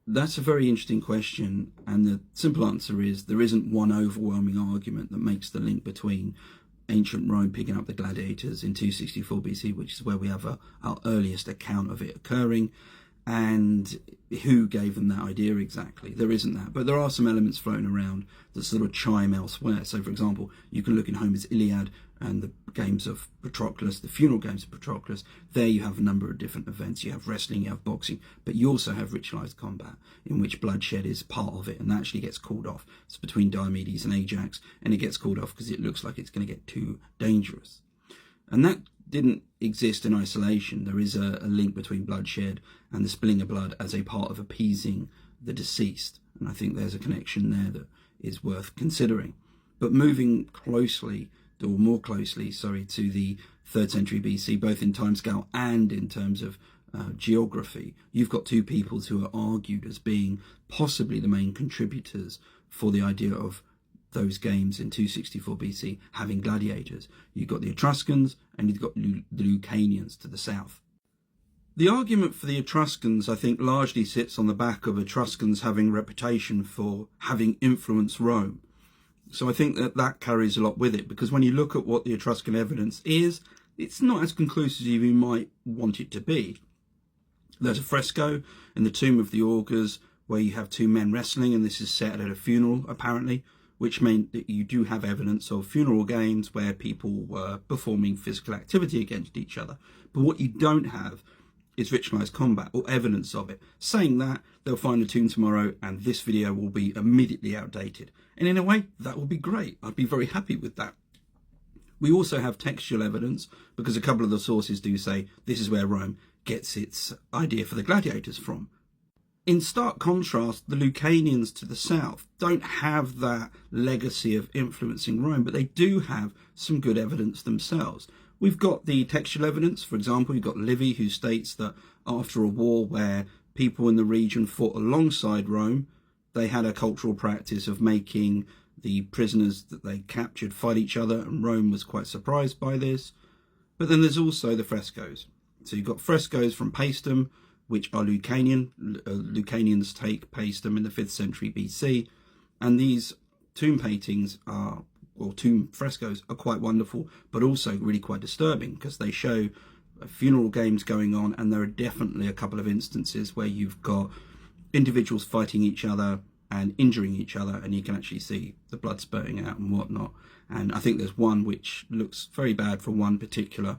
That's a very interesting question, and the simple answer is there isn't one overwhelming argument that makes the link between ancient Rome picking up the gladiators in 264 BC, which is where we have our earliest account of it occurring, and who gave them that idea exactly. There isn't that, but there are some elements floating around that sort of chime elsewhere. So for example, you can look in Homer's Iliad and the games of Patroclus, the funeral games of Patroclus. There you have a number of different events. You have wrestling, you have boxing, but you also have ritualized combat in which bloodshed is part of it, and that actually gets called off. It's between Diomedes and Ajax, and it gets called off because it looks like it's going to get too dangerous. And that didn't exist in isolation. There is a link between bloodshed and the spilling of blood as a part of appeasing the deceased. And I think there's a connection there that is worth considering. But moving closely, or more closely, to the 3rd century BC, both in timescale and in terms of geography, you've got two peoples who are argued as being possibly the main contributors for the idea of those games in 264 BC having gladiators. You've got the Etruscans and you've got the Lucanians to the south. The argument for the Etruscans, I think, largely sits on the back of Etruscans having a reputation for having influenced Rome. So I think that carries a lot with it, because when you look at what the Etruscan evidence is, it's not as conclusive as you might want it to be. There's a fresco in the Tomb of the Augurs where you have two men wrestling, and this is set at a funeral, apparently, which meant that you do have evidence of funeral games where people were performing physical activity against each other. But what you don't have is ritualized combat or evidence of it. Saying that, they'll find a tomb tomorrow and this video will be immediately outdated. And in a way, that will be great. I'd be very happy with that. We also have textual evidence, because a couple of the sources do say this is where Rome gets its idea for the gladiators from. In stark contrast, the Lucanians to the south don't have that legacy of influencing Rome, but they do have some good evidence themselves. We've got the textual evidence. For example, you've got Livy, who states that after a war where people in the region fought alongside Rome, they had a cultural practice of making the prisoners that they captured fight each other, and Rome was quite surprised by this. But then there's also the frescoes. So you've got frescoes from Paestum, which are Lucanian. Lucanians take Paestum in the 5th century BC, and these tomb paintings are, or tomb frescoes, are quite wonderful, but also really quite disturbing, because they show funeral games going on, and there are definitely a couple of instances where you've got individuals fighting each other and injuring each other, and you can actually see the blood spurting out and whatnot. And I think there's one which looks very bad for one particular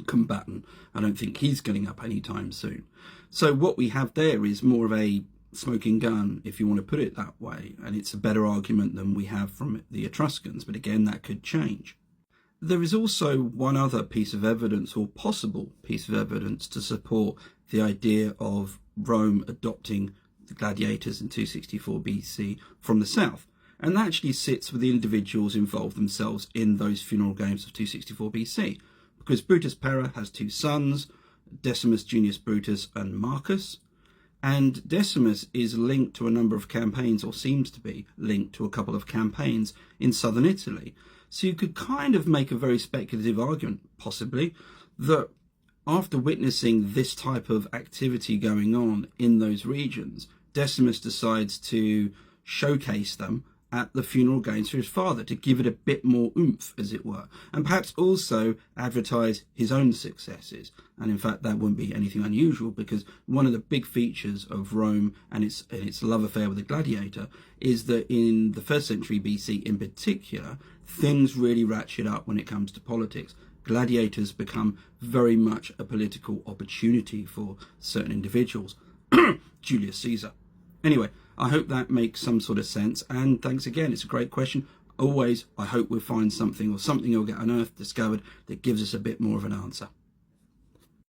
combatant. I don't think he's getting up anytime soon. So what we have there is more of a smoking gun, if you want to put it that way, and it's a better argument than we have from the Etruscans, but again, that could change. There is also one other piece of evidence, or possible piece of evidence, to support the idea of Rome adopting the gladiators in 264 BC from the south, and that actually sits with the individuals involved themselves in those funeral games of 264 BC, because Brutus Pera has two sons, Decimus Junius Brutus and Marcus, and Decimus is linked to a number of campaigns, or seems to be linked to a couple of campaigns in southern Italy. So you could kind of make a very speculative argument, possibly, that after witnessing this type of activity going on in those regions, Decimus decides to showcase them at the funeral games for his father, to give it a bit more oomph, as it were, and perhaps also advertise his own successes. And in fact, that wouldn't be anything unusual, because one of the big features of Rome and its love affair with the gladiator is that in the 1st century BC in particular, things really ratchet up when it comes to politics. Gladiators become very much a political opportunity for certain individuals. Julius Caesar. Anyway, I hope that makes some sort of sense, and thanks again. It's a great question. Always, I hope we'll find something, or something will get unearthed, discovered, that gives us a bit more of an answer.